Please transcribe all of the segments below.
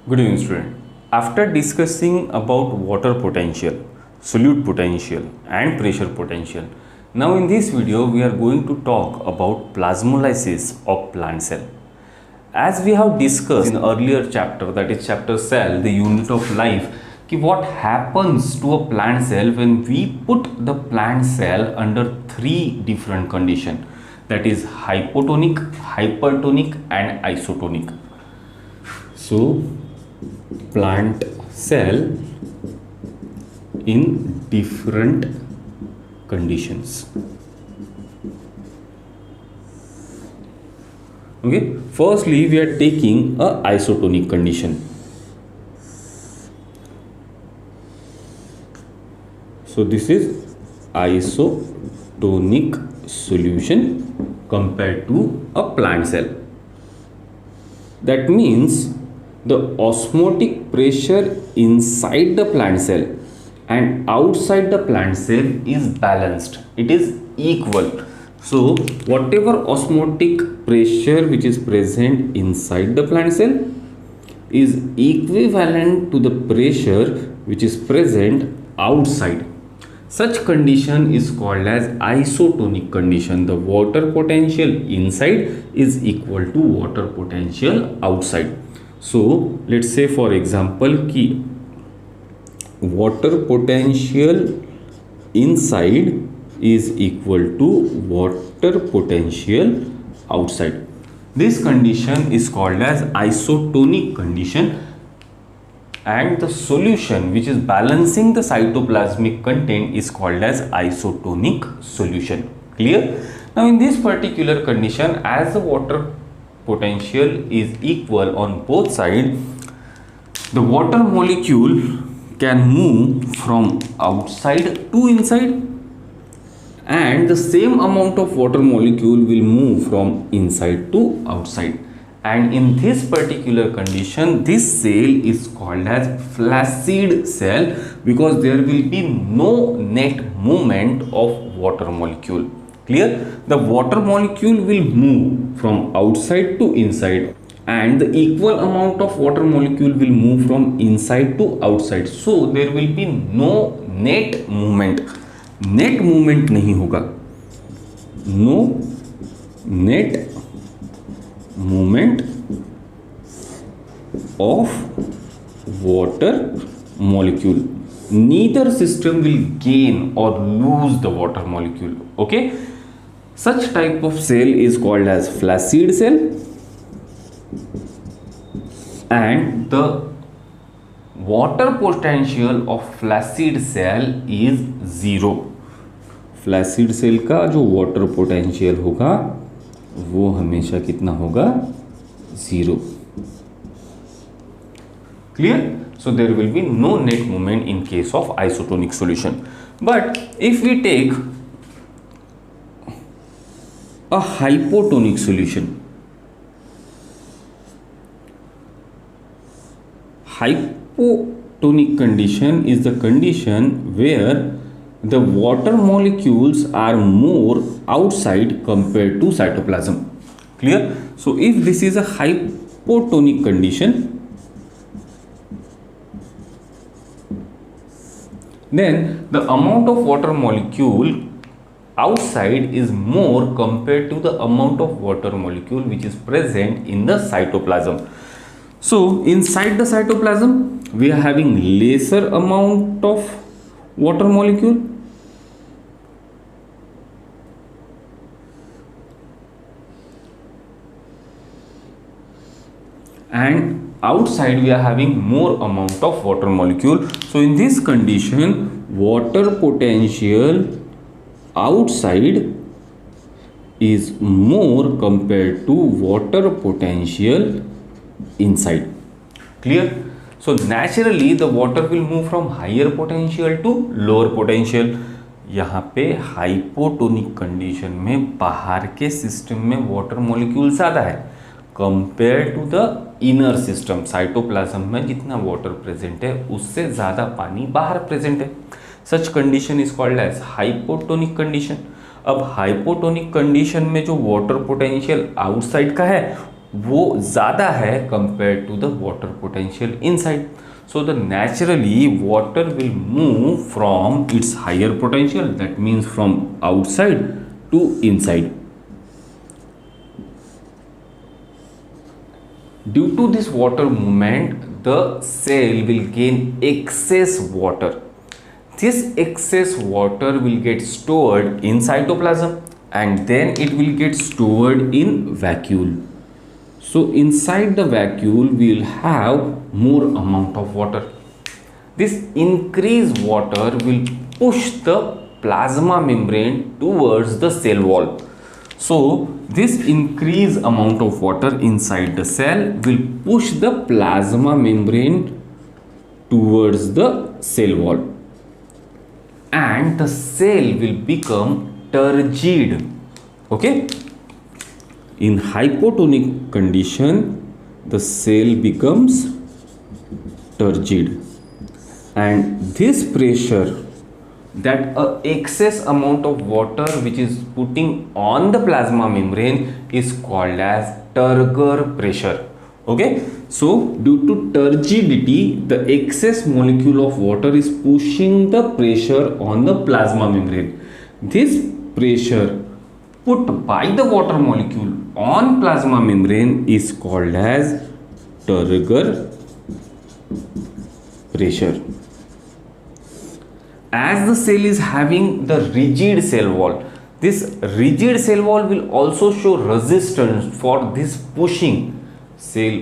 Good evening, student. After discussing about water potential, solute potential and pressure potential, now in this video we are going to talk about plasmolysis of plant cell. As we have discussed in earlier chapter, that is chapter cell, the unit of life, what happens to a plant cell when we put the plant cell under three different conditions, that is hypotonic, hypertonic and isotonic. So plant cell in different conditions. Okay, firstly we are taking a isotonic condition. So this is isotonic solution compared to a plant cell. That means the osmotic pressure inside the plant cell and outside the plant cell is balanced. It is equal. So whatever osmotic pressure which is present inside the plant cell is equivalent to the pressure which is present outside. Such condition is called as isotonic condition. The water potential inside is equal to water potential outside. So let's say for example कि water potential inside is equal to water potential outside. This condition is called as isotonic condition, and the solution which is balancing the cytoplasmic content is called as isotonic solution. Clear? Now in this particular condition, as the water potential is equal on both sides, the water molecule can move from outside to inside, and the same amount of water molecule will move from inside to outside. And in this particular condition, this cell is called as flaccid cell because there will be no net movement of water molecule. Clear? The water molecule will move from outside to inside, and the equal amount of water molecule will move from inside to outside. So there will be no net movement. Net movement नहीं होगा. No net movement of water molecule. Neither system will gain or lose the water molecule. Okay, such type of cell is called as flaccid cell, and the water potential of flaccid cell is zero. Flaccid cell का जो water potential होगा वो हमेशा कितना होगा? Zero. Clear? So there will be no net movement in case of isotonic solution. But if we take a hypotonic solution, hypotonic condition is the condition where the water molecules are more outside compared to cytoplasm. Clear? So if this is a hypotonic condition, then the amount of water molecule outside is more compared to the amount of water molecule which is present in the cytoplasm. So inside the cytoplasm we are having lesser amount of water molecule, and outside we are having more amount of water molecule. So in this condition, water potential outside is more compared to water potential inside. Clear? So naturally the water will move from higher potential to lower potential. यहाँ पे hypotonic condition में बाहर के system में water molecule ज़्यादा है compare to the inner system. Cytoplasm में जितना वाटर प्रेजेंट है उससे ज़्यादा पानी बाहर प्रेजेंट है. Such condition is called as hypotonic condition. अब हाइपोटोनिक कंडीशन में जो वाटर पोटेंशियल आउटसाइड का है वो ज़्यादा है compare to the water potential inside. So the naturally water will move from its higher potential, that means from outside to inside. Due to this water movement, the cell will gain excess water. This excess water will get stored in cytoplasm and then it will get stored in vacuole. So inside the vacuole we will have more amount of water. This increased water will push the plasma membrane towards the cell wall. So this increased amount of water inside the cell will push the plasma membrane towards the cell wall and the cell will become turgid. Okay. In hypotonic condition, the cell becomes turgid, and this pressure, that excess amount of water which is putting on the plasma membrane, is called as turgor pressure. Okay, so due to turgidity, the excess molecule of water is pushing the pressure on the plasma membrane. This pressure put by the water molecule on plasma membrane is called as turgor pressure. As the cell is having the rigid cell wall, this rigid cell wall will also show resistance for this pushing. Cell,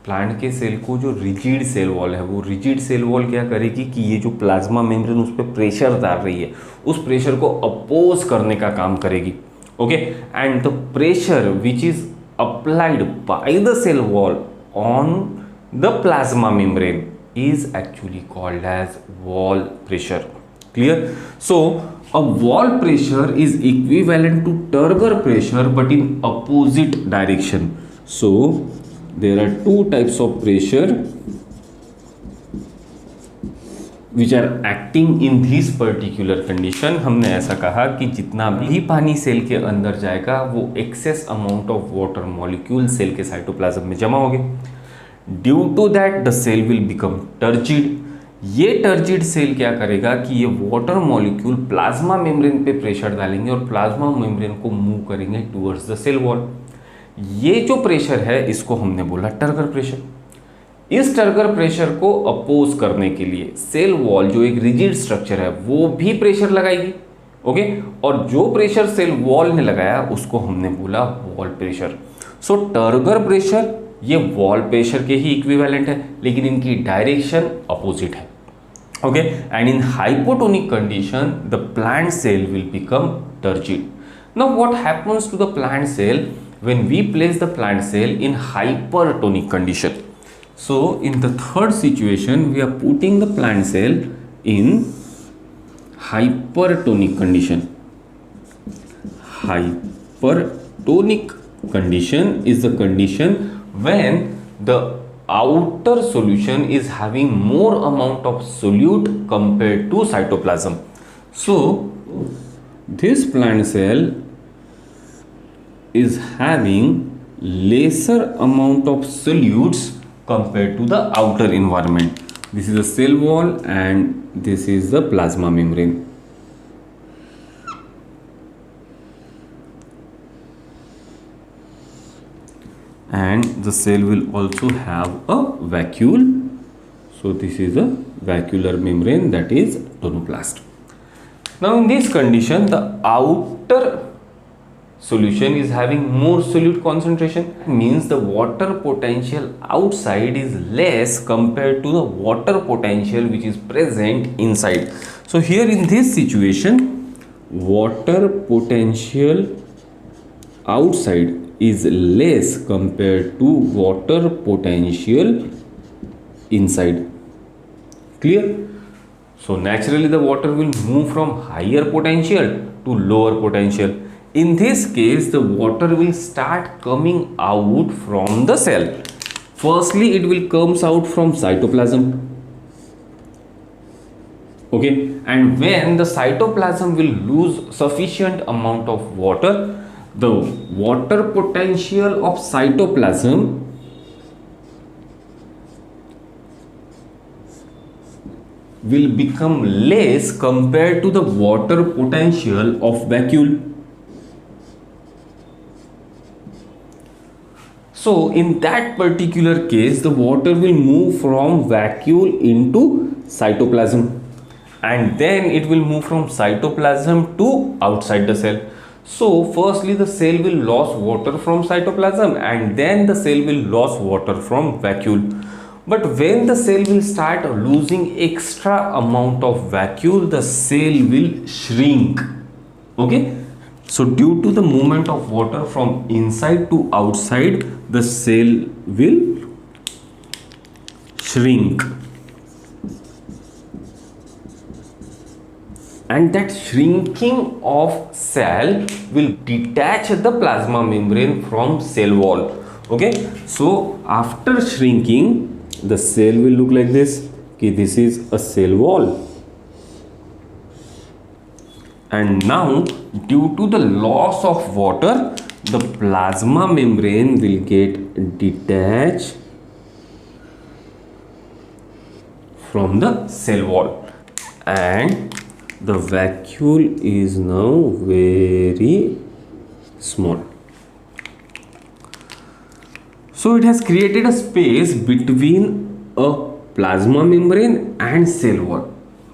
plant के cell को जो rigid cell wall है, वो rigid cell wall क्या करेगी कि ये जो प्लाज्मा मेम्ब्रेन उस पर प्रेशर डाल रही है, उस प्रेशर को अपोज करने का काम करेगी. Okay, and the pressure which is applied by the cell wall on the plasma membrane is actually called as wall pressure. Clear? So a wall pressure is equivalent to turgor pressure but in opposite direction. So there are two types of pressure which are acting in this particular condition. हमने ऐसा कहा कि जितना भी पानी cell के अंदर जाएगा वो excess amount of water molecule cell के साइटोप्लाज्म में जमा होंगे. Due to that the cell will become turgid. ये turgid सेल क्या करेगा कि ये water molecule प्लाज्मा मेम्ब्रेन पे प्रेशर डालेंगे और प्लाज्मा मेम्ब्रेन को मूव करेंगे टूवर्ड्स द सेल वॉल. ये जो प्रेशर है इसको हमने बोला टर्गर प्रेशर. इस टर्गर प्रेशर को अपोज करने के लिए सेल वॉल जो एक रिजिड स्ट्रक्चर है वो भी प्रेशर लगाएगी. ओके, और जो प्रेशर सेल वॉल ने लगाया उसको हमने बोला wall pressure. So turgor pressure ये वॉल प्रेशर के ही इक्विवेलेंट है लेकिन इनकी डायरेक्शन अपोजिट है. Okay, and in hypotonic condition the plant cell will become turgid. Now what happens to the plant cell when we place the plant cell in hypertonic condition? So in the third situation we are putting the plant cell in hypertonic condition. Hypertonic condition is the condition when the outer solution is having more amount of solute compared to cytoplasm. So this plant cell is having lesser amount of solutes compared to the outer environment. This is the cell wall and this is the plasma membrane. And the cell will also have a vacuole. So this is a vacuolar membrane, that is tonoplast. Now in this condition the outer solution is having more solute concentration, means the water potential outside is less compared to the water potential which is present inside. So here in this situation water potential outside is less compared to water potential inside. Clear? So naturally the water will move from higher potential to lower potential. In this case the water will start coming out from the cell. Firstly it will comes out from cytoplasm. Okay, and when the cytoplasm will lose sufficient amount of water, the water potential of cytoplasm will become less compared to the water potential of vacuole. So in that particular case, the water will move from vacuole into cytoplasm, and then it will move from cytoplasm to outside the cell. So firstly the cell will lose water from cytoplasm, and then the cell will lose water from vacuole. But when the cell will start losing extra amount of vacuole, the cell will shrink. Okay, so due to the movement of water from inside to outside, the cell will shrink, and that shrinking of cell will detach the plasma membrane from cell wall. Okay, so after shrinking, the cell will look like this. Okay, this is a cell wall, and now due to the loss of water, the plasma membrane will get detached from the cell wall, and the vacuole is now very small. So it has created a space between a plasma membrane and cell wall.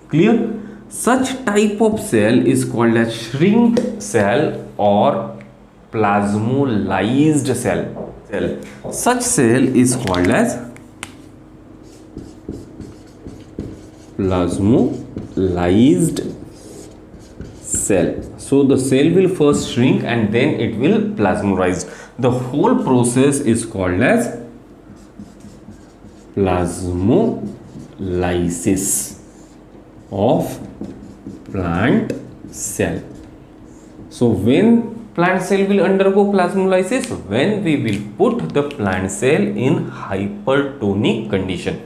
Clear? Such type of cell is called as shrinked cell or plasmolysed cell. Such cell is called as plasmolysed cell. So the cell will first shrink and then it will plasmarize. The whole process is called as plasmolysis of plant cell. So when plant cell will undergo plasmolysis? When we will put the plant cell in hypertonic condition.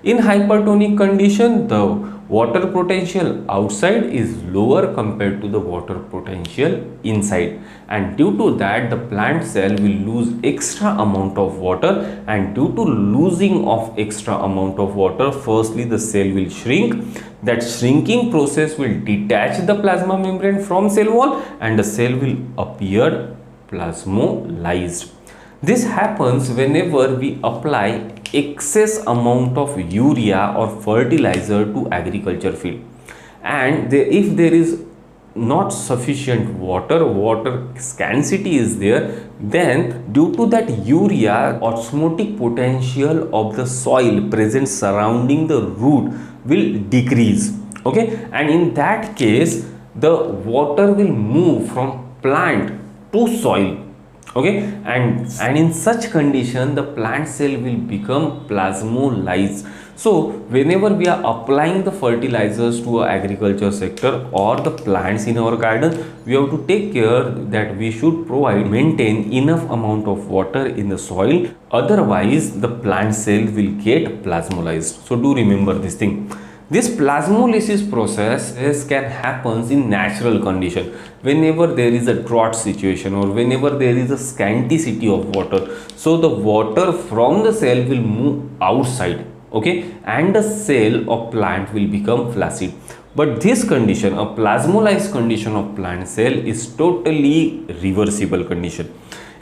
In hypertonic condition, the water potential outside is lower compared to the water potential inside, and due to that the plant cell will lose extra amount of water, and due to losing of extra amount of water, firstly the cell will shrink. That shrinking process will detach the plasma membrane from cell wall, and the cell will appear plasmolysed. This happens whenever we apply excess amount of urea or fertilizer to agriculture field, and if there is not sufficient water scarcity is there, then due to that urea, osmotic potential of the soil present surrounding the root will decrease. Okay, and in that case the water will move from plant to soil. Okay, and in such condition the plant cell will become plasmolysed. So whenever we are applying the fertilizers to our agriculture sector or the plants in our garden, we have to take care that we should maintain enough amount of water in the soil, otherwise the plant cell will get plasmolysed. So do remember this thing. This plasmolysis process can happen in natural condition, whenever there is a drought situation or whenever there is a scarcity of water. So the water from the cell will move outside, okay, and the cell of plant will become flaccid. But this condition, a plasmolysed condition of plant cell, is totally reversible condition.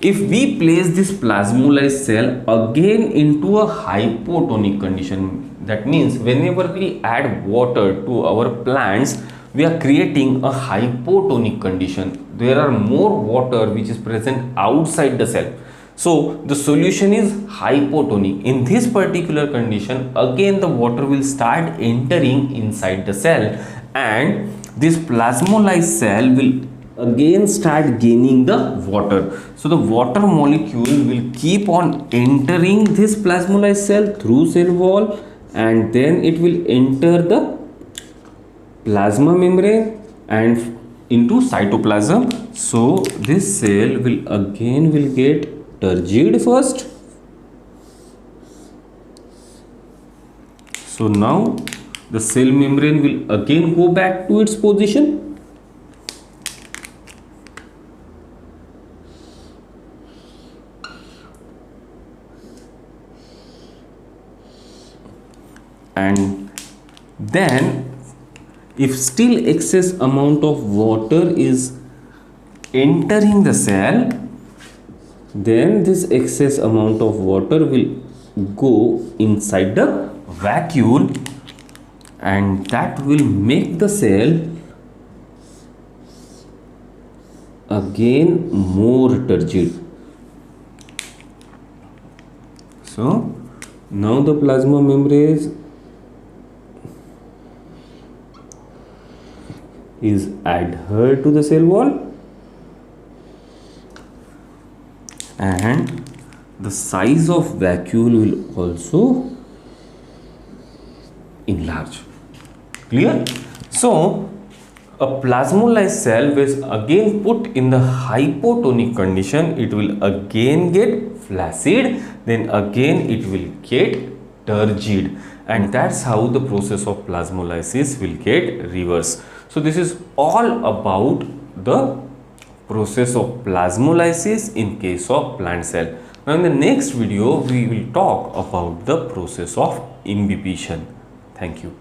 If we place this plasmolysed cell again into a hypotonic condition, that means whenever we add water to our plants, we are creating a hypotonic condition. There are more water which is present outside the cell. So the solution is hypotonic. In this particular condition, again the water will start entering inside the cell, and this plasmolysed cell will again start gaining the water. So the water molecule will keep on entering this plasmolysed cell through cell wall, and then it will enter the plasma membrane and into cytoplasm. So this cell will get turgid first. So now the cell membrane will again go back to its position. and then if still excess amount of water is entering the cell, then this excess amount of water will go inside the vacuole, and that will make the cell again more turgid. So now the plasma membrane is adhered to the cell wall, and the size of vacuole will also enlarge. Clear? So a plasmolyzed cell is again put in the hypotonic condition. It will again get flaccid, then again it will get turgid, and that's how the process of plasmolysis will get reversed. So this is all about the process of plasmolysis in case of plant cell. Now in the next video we will talk about the process of imbibition. Thank you.